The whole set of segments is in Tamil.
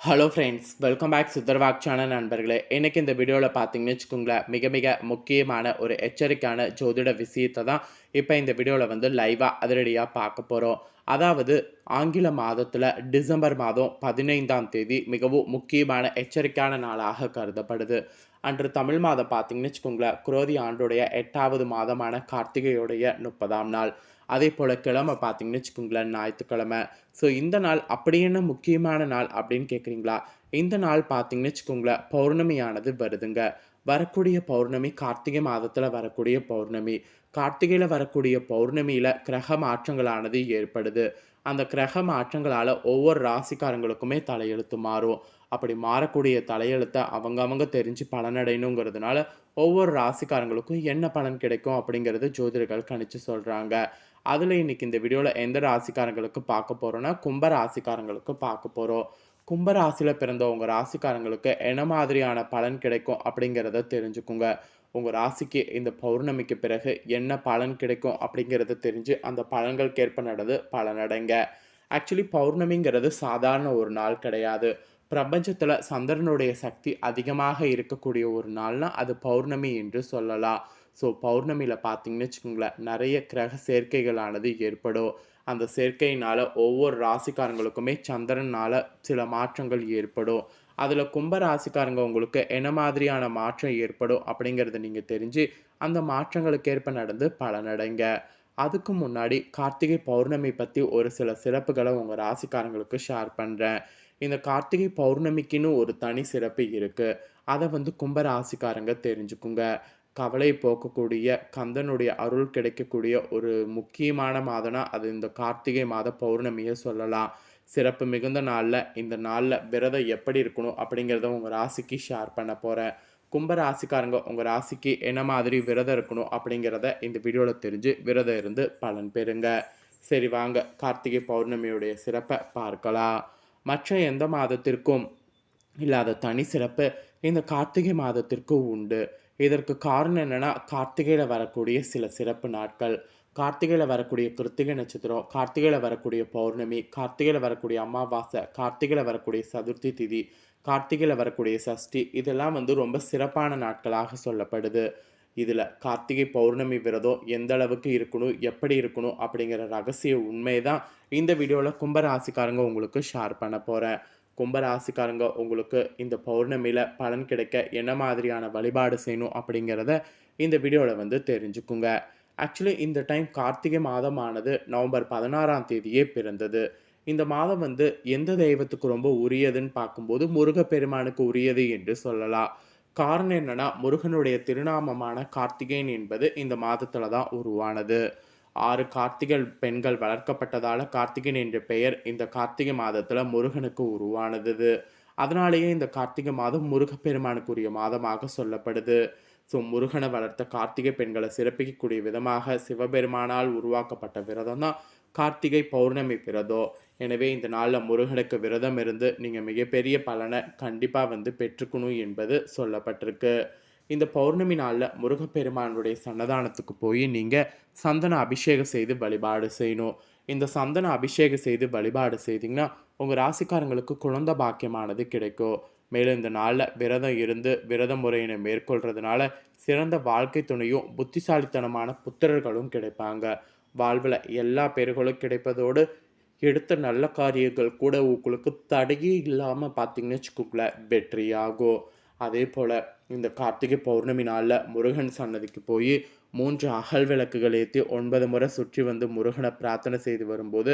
Hello friends, welcome back Sundarvak channel நண்பர்களே. இன்னைக்கு இந்த வீடியோவில் பார்த்தீங்கன்னு வச்சுக்கோங்களேன், மிக மிக முக்கியமான ஒரு எச்சரிக்கையான ஜோதிட விஷயத்தை தான் இப்போ இந்த வீடியோவில் வந்து லைவாக அதிரடியாக பார்க்க போகிறோம். அதாவது ஆங்கில மாதத்தில் டிசம்பர் மாதம் 15ஆம் தேதி மிகவும் முக்கியமான எச்சரிக்கையான நாளாக கருதப்படுது. அன்று தமிழ் மாதம் பார்த்தீங்கன்னு வச்சுக்கோங்களேன், குரோதி ஆண்டுடைய 8வது மாதமான கார்த்திகையுடைய 30ஆம் நாள். அதே போல் கிழமை பார்த்தீங்கன்னு வச்சுக்கோங்களேன், ஞாயிற்றுக்கிழமை. ஸோ இந்த நாள் அப்படி என்ன முக்கியமான நாள் அப்படின்னு கேட்குறீங்களா? இந்த நாள் பார்த்தீங்கன்னு வச்சுக்கோங்களேன், பௌர்ணமியானது வருதுங்க. வரக்கூடிய பௌர்ணமி கார்த்திகை மாதத்தில் வரக்கூடிய பௌர்ணமி. கார்த்திகையில் வரக்கூடிய பௌர்ணமியில் கிரக மாற்றங்களானது ஏற்படுது. அந்த கிரக மாற்றங்களால் ஒவ்வொரு ராசிக்காரங்களுக்குமே தலையெழுத்து மாறும். அப்படி மாறக்கூடிய தலையெழுத்தை அவங்க தெரிஞ்சு பலனடையணுங்கிறதுனால ஒவ்வொரு ராசிக்காரங்களுக்கும் என்ன பலன் கிடைக்கும் அப்படிங்கிறது ஜோதிடர்கள் கணிச்சு சொல்கிறாங்க. அதில் இன்னைக்கு இந்த வீடியோவில் எந்த ராசிக்காரங்களுக்கு பார்க்க போகிறோன்னா, கும்ப ராசிக்காரங்களுக்கு பார்க்க போகிறோம். கும்ப ராசியில் பிறந்த உங்கள் ராசிக்காரங்களுக்கு என்ன மாதிரியான பலன் கிடைக்கும் அப்படிங்கிறத தெரிஞ்சுக்குங்க. உங்கள் ராசிக்கு இந்த பௌர்ணமிக்கு பிறகு என்ன பலன் கிடைக்கும் அப்படிங்கிறத தெரிஞ்சு அந்த பலன்களுக்கேற்ப நடந்து பலனடைங்க. ஆக்சுவலி பௌர்ணமிங்கிறது சாதாரண ஒரு நாள் கிடையாது. பிரபஞ்சத்தில் சந்திரனுடைய சக்தி அதிகமாக இருக்கக்கூடிய ஒரு நாள்னா அது பௌர்ணமி என்று சொல்லலாம். ஸோ பௌர்ணமியில் பார்த்தீங்கன்னு வச்சுக்கோங்களேன், நிறைய கிரக சேர்க்கைகளானது ஏற்படும். அந்த சேர்க்கையினால் ஒவ்வொரு ராசிக்காரங்களுக்குமே சந்திரனால் சில மாற்றங்கள் ஏற்படும். அதில் கும்ப ராசிக்காரங்க உங்களுக்கு என்ன மாதிரியான மாற்றம் ஏற்படும் அப்படிங்கிறத நீங்கள் தெரிஞ்சு அந்த மாற்றங்களுக்கு ஏற்ப நடந்து பலனடைங்க. அதுக்கு முன்னாடி கார்த்திகை பௌர்ணமி பற்றி ஒரு சில சிறப்புகளை உங்கள் ராசிக்காரங்களுக்கு ஷேர் பண்ணுறேன். இந்த கார்த்திகை பௌர்ணமிக்குன்னு ஒரு தனி சிறப்பு இருக்குது. அதை வந்து கும்ப ராசிக்காரங்க தெரிஞ்சுக்குங்க. கவலை போக்கக்கூடிய கந்தனுடைய அருள் கிடைக்கக்கூடிய ஒரு முக்கியமான மாதம்னா அது இந்த கார்த்திகை மாத பௌர்ணமியை சொல்லலாம். சிறப்பு மிகுந்த நாளில் இந்த நாளில் விரதம் எப்படி இருக்கணும் அப்படிங்கிறத உங்கள் ராசிக்கு ஷேர் பண்ண போகிறேன். கும்ப ராசிக்காரங்க உங்கள் ராசிக்கு என்ன மாதிரி விரதம் இருக்கணும் அப்படிங்கிறத இந்த வீடியோவில் தெரிஞ்சு விரதம் இருந்து பலன் பெறுங்க. சரி வாங்க, கார்த்திகை பௌர்ணமியுடைய சிறப்பை பார்க்கலாம். மற்ற எந்த மாதத்திற்கும் இல்லாத தனி சிறப்பு இந்த கார்த்திகை மாதத்திற்கு உண்டு. இதற்கு காரணம் என்னென்னா, கார்த்திகையில் வரக்கூடிய சில சிறப்பு நாட்கள். கார்த்திகையில் வரக்கூடிய கிருத்திகை நட்சத்திரம், கார்த்திகையில் வரக்கூடிய பௌர்ணமி, கார்த்திகையில் வரக்கூடிய அமாவாசை, கார்த்திகையில் வரக்கூடிய சதுர்த்தி திதி, கார்த்திகையில் வரக்கூடிய சஷ்டி, இதெல்லாம் வந்து ரொம்ப சிறப்பான நாட்களாக சொல்லப்படுது. இதில் கார்த்திகை பௌர்ணமி விரதம் எந்த அளவுக்கு இருக்கணும், எப்படி இருக்கணும் அப்படிங்கிற ரகசிய உண்மை தான் இந்த வீடியோவில் கும்பராசிக்காரங்க உங்களுக்கு ஷேர் பண்ண போகிறேன். கும்பராசிக்காரங்க உங்களுக்கு இந்த பௌர்ணமியில் பலன் கிடைக்க என்ன மாதிரியான வழிபாடு செய்யணும் அப்படிங்கிறத இந்த வீடியோவில் வந்து தெரிஞ்சுக்குங்க. ஆக்சுவலி இந்த டைம் கார்த்திகை மாதமானது நவம்பர் 16ஆம் தேதியே பிறந்தது. இந்த மாதம் வந்து எந்த தெய்வத்துக்கு ரொம்ப உரியதுன்னு பார்க்கும்போது முருகப்பெருமானுக்கு உரியது என்று சொல்லலாம். காரணம் என்னன்னா, முருகனுடைய திருநாமமான கார்த்திகேயன் என்பது இந்த மாதத்துல தான் உருவானது. 6 கார்த்திகை பெண்கள் வளர்க்கப்பட்டதால கார்த்திகேயன் என்ற பெயர் இந்த கார்த்திகை மாதத்துல முருகனுக்கு உருவானது. அதனாலேயே இந்த கார்த்திகை மாதம் முருகப்பெருமானுக்குரிய மாதமாக சொல்லப்படுது. ஸோ முருகனை வளர்த்த கார்த்திகை பெண்களை சிறப்பிக்கக்கூடிய விதமாக சிவபெருமானால் உருவாக்கப்பட்ட விரதம் தான் கார்த்திகை பௌர்ணமி விரதம். எனவே இந்த நாளில் முருகனுக்கு விரதம் இருந்து நீங்கள் மிகப்பெரிய பலனை கண்டிப்பாக வந்து பெற்றுக்கணும் என்பது சொல்லப்பட்டிருக்கு. இந்த பௌர்ணமி நாளில் முருகப்பெருமானுடைய சன்னதானத்துக்கு போய் நீங்கள் சந்தன அபிஷேகம் செய்து வழிபாடு செய்யணும். இந்த சந்தன அபிஷேகம் செய்து வழிபாடு செய்தீங்கன்னா உங்கள் ராசிக்காரங்களுக்கு குழந்தை பாக்கியமானது கிடைக்கும். மேலும் இந்த நாளில் விரதம் இருந்து விரத முறையினை மேற்கொள்றதுனால சிறந்த வாழ்க்கை துணையும் புத்திசாலித்தனமான புத்திரர்களும் கிடைப்பாங்க. வாழ்வில் எல்லா பேர்களும் கிடைப்பதோடு எடுத்த நல்ல காரியங்கள் கூட உங்களுக்கு தடையே இல்லாமல் பார்த்தீங்கன்னு வச்சுக்கோங்களேன் வெற்றியாகும். அதே போல் இந்த கார்த்திகை பௌர்ணமி நாளில் முருகன் சன்னதிக்கு போய் 3 அகல் விளக்குகள் ஏற்றி 9 முறை சுற்றி வந்து முருகனை பிரார்த்தனை செய்து வரும்போது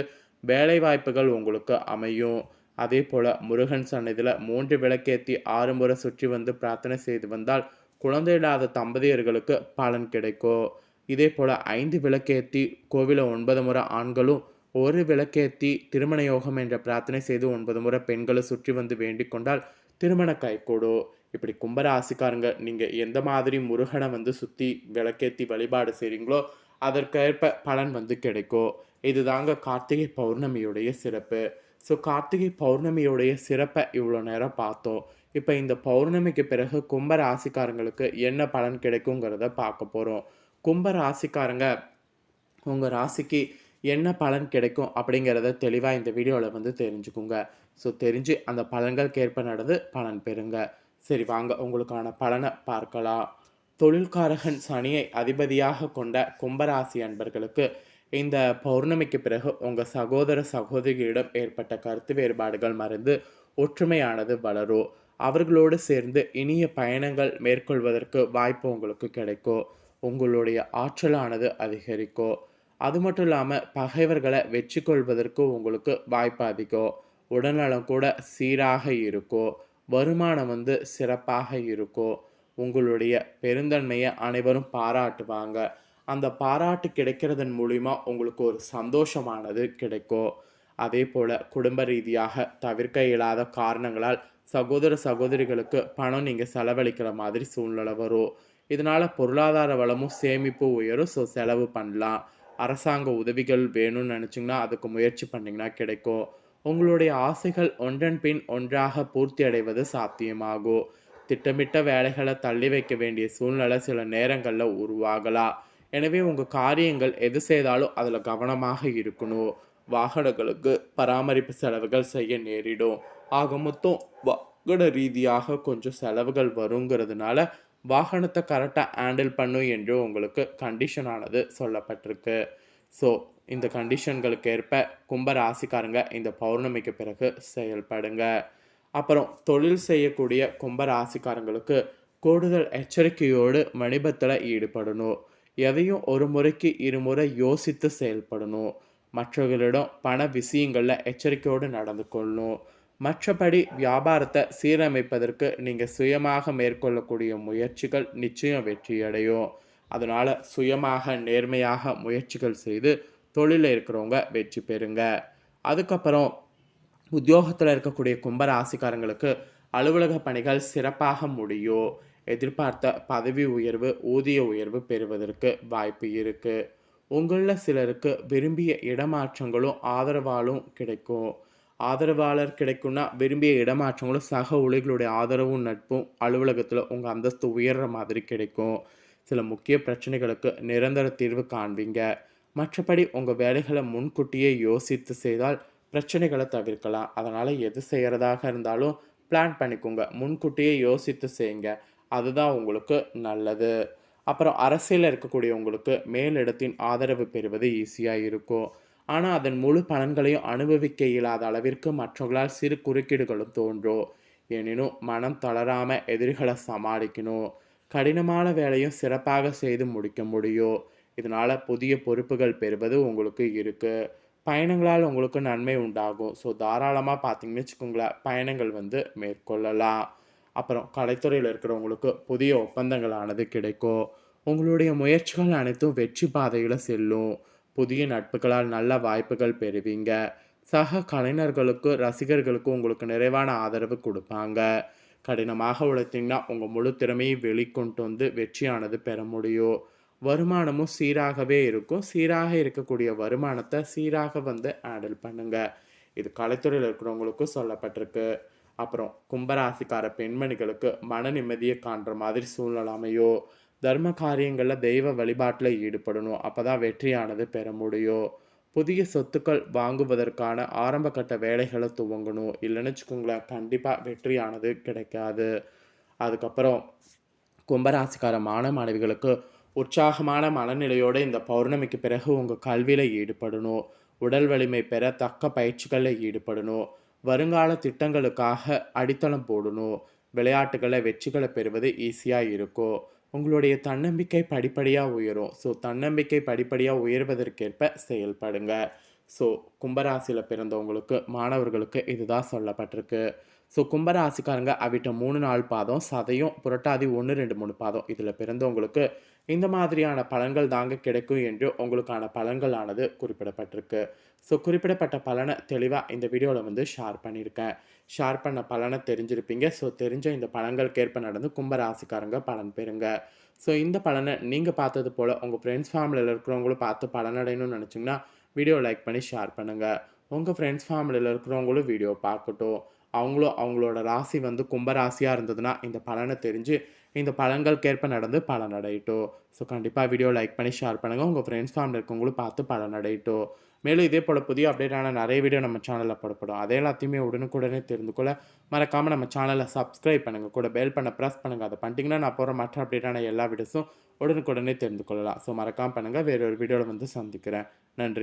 வேலை வாய்ப்புகள் உங்களுக்கு அமையும். அதே போல் முருகன் சன்னதியில் 3 விளக்கேற்றி 6 முறை சுற்றி வந்து பிரார்த்தனை செய்து வந்தால் குழந்தை இல்லாத தம்பதியர்களுக்கு பலன் கிடைக்கும். இதே போல் 5 விளக்கேற்றி கோவிலில் 9 முறை ஆண்களும், ஒரு விளக்கேற்றி திருமண யோகம் என்ற பிரார்த்தனை செய்து 9 முறை பெண்களை சுற்றி வந்து வேண்டிக் கொண்டால் திருமண கைகூடும். இப்படி கும்பராசிக்காரங்க நீங்கள் எந்த மாதிரி முருகனை வந்து சுற்றி விளக்கேற்றி வழிபாடு செய்கிறீங்களோ அதற்கேற்ப பலன் வந்து கிடைக்கும். இதுதாங்க கார்த்திகை பௌர்ணமியுடைய சிறப்பு. ஸோ கார்த்திகை பௌர்ணமியுடைய சிறப்பை இவ்வளோ நேரம் பார்த்தோம். இப்போ இந்த பௌர்ணமிக்கு பிறகு கும்ப ராசிக்காரங்களுக்கு என்ன பலன் கிடைக்குங்கிறத பார்க்க போகிறோம். கும்ப ராசிக்காரங்க உங்கள் ராசிக்கு என்ன பலன் கிடைக்கும் அப்படிங்கிறத தெளிவாக இந்த வீடியோவில் வந்து தெரிஞ்சுக்குங்க. ஸோ தெரிஞ்சு அந்த பலன்களுக்கு ஏற்ப நடந்து பலன் பெறுங்க. சரி வாங்க உங்களுக்கான பலனை பார்க்கலாம். தொழில்காரகன் சனியை அதிபதியாக கொண்ட கும்பராசி அன்பர்களுக்கு இந்த பௌர்ணமிக்கு பிறகு உங்கள் சகோதர சகோதரிகளிடம் ஏற்பட்ட கருத்து வேறுபாடுகள் மறைந்து ஒற்றுமையானது வளரும். அவர்களோடு சேர்ந்து இனிய பயணங்கள் மேற்கொள்வதற்கு வாய்ப்பு உங்களுக்கு கிடைக்கும். உங்களுடைய ஆற்றலானது அதிகரிக்கும். அது மட்டும் இல்லாமல் பகைவர்களை வெற்றி கொள்வதற்கு உங்களுக்கு வாய்ப்பு அதிகம். உடல்நலம் கூட சீராக இருக்கும். வருமானம் வந்து சிறப்பாக இருக்கும். உங்களுடைய பெருந்தன்மையை அனைவரும் பாராட்டுவாங்க. அந்த பாராட்டு கிடைக்கிறதன் மூலிமா உங்களுக்கு ஒரு சந்தோஷமானது கிடைக்கும். அதே போல் குடும்ப ரீதியாக தவிர்க்க இயலாத காரணங்களால் சகோதர சகோதரிகளுக்கு பணம் நீங்கள் செலவழிக்கிற மாதிரி சூழ்நிலை வரும். இதனால் பொருளாதார வளமும் சேமிப்பு உயரும். ஸோ செலவு பண்ணலாம். அரசாங்க உதவிகள் வேணும்னு நினச்சிங்கன்னா அதுக்கு முயற்சி பண்ணிங்கன்னா கிடைக்கும். உங்களுடைய ஆசைகள் ஒன்றன் பின் ஒன்றாக பூர்த்தி அடைவது சாத்தியமாகும். திட்டமிட்ட வேலைகளை தள்ளி வைக்க வேண்டிய சூழ்நிலை சில நேரங்களில் உருவாகலாம். எனவே உங்கள் காரியங்கள் எது செய்தாலும் அதில் கவனமாக இருக்கணும். வாகனங்களுக்கு பராமரிப்பு செலவுகள் செய்ய நேரிடும். ஆக மொத்தம் வாகன ரீதியாக கொஞ்சம் செலவுகள் வருங்கிறதுனால வாகனத்தை கரெக்டாக ஹேண்டில் பண்ணும் என்று உங்களுக்கு கண்டிஷனானது சொல்லப்பட்டிருக்கு. ஸோ இந்த கண்டிஷன்களுக்கு ஏற்ப கும்ப ராசிக்காரங்க இந்த பௌர்ணமிக்கு பிறகு செயல்படுங்க. அப்புறம் தொழில் செய்யக்கூடிய கும்ப ராசிக்காரங்களுக்கு கூடுதல் எச்சரிக்கையோடு வணிபத்தில் ஈடுபடணும். எதையும் ஒரு முறைக்கு இருமுறை யோசித்து செயல்படணும். மற்றவர்களிடம் பண விஷயங்களில் எச்சரிக்கையோடு நடந்து கொள்ளணும். மற்றபடி வியாபாரத்தை சீரமைப்பதற்கு நீங்கள் சுயமாக மேற்கொள்ளக்கூடிய முயற்சிகள் நிச்சயம் வெற்றியடையும். அதனால் சுயமாக நேர்மையாக முயற்சிகள் செய்து தொழிலில் இருக்கிறவங்க வெற்றி பெறுங்க. அதுக்கப்புறம் உத்தியோகத்தில் இருக்கக்கூடிய கும்ப ராசிக்காரங்களுக்கு அலுவலக பணிகள் சிறப்பாக முடியும். எதிர்பார்த்த பதவி உயர்வு ஊதிய உயர்வு பெறுவதற்கு வாய்ப்பு இருக்குது. உங்களில் சிலருக்கு விரும்பிய இடமாற்றங்களும் ஆதரவாலும் கிடைக்கும். ஆதரவாளர் கிடைக்கும்னா விரும்பிய இடமாற்றங்களும் சக ஊழியர்களுடைய ஆதரவும் நட்பும் அலுவலகத்தில் உங்கள் அந்தஸ்து உயர்ற மாதிரி கிடைக்கும். சில முக்கிய பிரச்சனைகளுக்கு நிரந்தர தீர்வு காண்பீங்க. மற்றபடி உங்கள் வேலைகளை முன்கூட்டியே யோசித்து செய்தால் பிரச்சனைகளை தவிர்க்கலாம். அதனால் எது செய்கிறதாக இருந்தாலும் பிளான் பண்ணிக்கோங்க. முன்கூட்டியே யோசித்து செய்யுங்க. அதுதான் உங்களுக்கு நல்லது. அப்புறம் அரசியலில் இருக்கக்கூடிய உங்களுக்கு மேலிடத்தின் ஆதரவு பெறுவது ஈஸியாக இருக்கும். ஆனால் அதன் முழு பலன்களையும் அனுபவிக்க இயலாத அளவிற்கு மற்றவர்களால் சிறு குறுக்கீடுகளும் தோன்றும். எனினும் மனம் தளராமல் எதிரிகளை சமாளிக்கணும். கடினமான வேலையும் சிறப்பாக செய்து முடிக்க முடியும். இதனால் புதிய பொறுப்புகள் பெறுவது உங்களுக்கு இருக்குது. பயணங்களால் உங்களுக்கு நன்மை உண்டாகும். ஸோ தாராளமாக பார்த்தீங்கன்னு வச்சுக்கோங்களேன், பயணங்கள் வந்து மேற்கொள்ளலாம். அப்புறம் கலைத்துறையில் இருக்கிறவங்களுக்கு புதிய ஒப்பந்தங்களானது கிடைக்கும். உங்களுடைய முயற்சிகள் அனைத்தும் வெற்றி பாதையில் செல்லும். புதிய நட்புகளால் நல்ல வாய்ப்புகள் பெறுவீங்க. சக கலைஞர்களுக்கு ரசிகர்களுக்கு உங்களுக்கு நிறைவான ஆதரவு கொடுப்பாங்க. கடினமாக உழைத்தீங்கன்னா உங்கள் முழு திறமையை வெளிக்கொண்டு வந்து வெற்றியானது பெற முடியும். வருமானமும் சீராகவே இருக்கும். சீராக இருக்கக்கூடிய வருமானத்தை சீராக வந்து ஹேண்டில் பண்ணுங்க. இது கலைத்துறையில் இருக்கிறவங்களுக்கும் சொல்லப்பட்டிருக்கு. அப்புறம் கும்பராசிக்கார பெண்மணிகளுக்கு மன நிம்மதியை காண்ற மாதிரி சூழ்நிலை அமையும். தர்ம காரியங்களில் தெய்வ வழிபாட்டில் ஈடுபடணும். அப்போ தான் வெற்றியானது பெற முடியும். புதிய சொத்துக்கள் வாங்குவதற்கான ஆரம்ப கட்ட வேலைகளை துவங்கணும். இல்லைன்னு வச்சுக்கோங்களேன், கண்டிப்பாக வெற்றியானது கிடைக்காது. அதுக்கப்புறம் கும்பராசிக்கார மாணவிகளுக்கு உற்சாகமான மனநிலையோடு இந்த பௌர்ணமிக்கு பிறகு உங்கள் கல்வியில் ஈடுபடணும். உடல் வலிமை பெற தக்க பயிற்சிகளில் ஈடுபடணும். வருங்கால திட்டங்களுக்காக அடித்தளம் போடணும். விளையாட்டுகளில் வெற்றிகளை பெறுவது ஈஸியாக இருக்கும். உங்களுடைய தன்னம்பிக்கை படிப்படியாக உயரும். ஸோ தன்னம்பிக்கை படிப்படியாக உயர்வதற்கேற்ப செயல்படுங்க. ஸோ கும்பராசியில் பிறந்தவங்களுக்கு மாணவர்களுக்கு இதுதான் சொல்லப்பட்டிருக்கு. ஸோ கும்பராசிக்காரங்க அவிட்ட 3-4 பாதம், சதயம், புரட்டாதி 1-2-3 பாதம் இதில் பிறந்தவங்களுக்கு இந்த மாதிரியான பலன்கள் தாங்க கிடைக்கும் என்று உங்களுக்கான பலன்களானது குறிப்பிடப்பட்டிருக்கு. ஸோ குறிப்பிடப்பட்ட பலனை தெளிவாக இந்த வீடியோவில் வந்து ஷேர் பண்ணியிருக்கேன். ஷேர் பண்ண பலனை தெரிஞ்சிருப்பீங்க. ஸோ தெரிஞ்ச இந்த பலன்களுக்கேற்ப நடந்து கும்பராசிக்காரங்க பலன் பெறுங்க. ஸோ இந்த பலனை நீங்கள் பார்த்தது போல் உங்கள் ஃப்ரெண்ட்ஸ் ஃபேமிலியில் இருக்கிறவங்களும் பார்த்து பலனடையணும்னு நினச்சிங்கன்னா வீடியோ லைக் பண்ணி ஷேர் பண்ணுங்கள். உங்கள் ஃப்ரெண்ட்ஸ் ஃபேமிலியில் இருக்கிறவங்களும் வீடியோ பார்க்கட்டும். அவங்களும் அவங்களோட ராசி வந்து கும்பராசியாக இருந்ததுன்னா இந்த பலனை தெரிஞ்சு இந்த பலன்களுக்கேற்ப நடந்து பலனடையட்டும். ஸோ கண்டிப்பாக வீடியோ லைக் பண்ணி ஷேர் பண்ணுங்கள். உங்கள் ஃப்ரெண்ட்ஸ் ஃபேமிலி இருக்கவங்களும் பார்த்து பலனடையட்டும். மேலும் இதே போல் புதிய அப்டேட்டான நிறைய வீடியோ நம்ம சேனலில் போடப்படும். அதை எல்லாத்தையுமே உடனுக்குடனே தெரிந்து கொள்ள மறக்காமல் நம்ம சேனலை சப்ஸ்கிரைப் பண்ணுங்கள். கூட பெல் பண்ண ப்ரெஸ் பண்ணுங்கள். அதை பண்ணிட்டீங்கன்னா நான் போகிற மற்ற அப்டேட்டான எல்லா வீடியோஸும் உடனுக்குடனே தெரிந்து கொள்ளலாம். ஸோ மறக்காமல் பண்ணுங்கள். வேறு ஒரு வீடியோவில் வந்து சந்திக்கிறேன். நன்றி.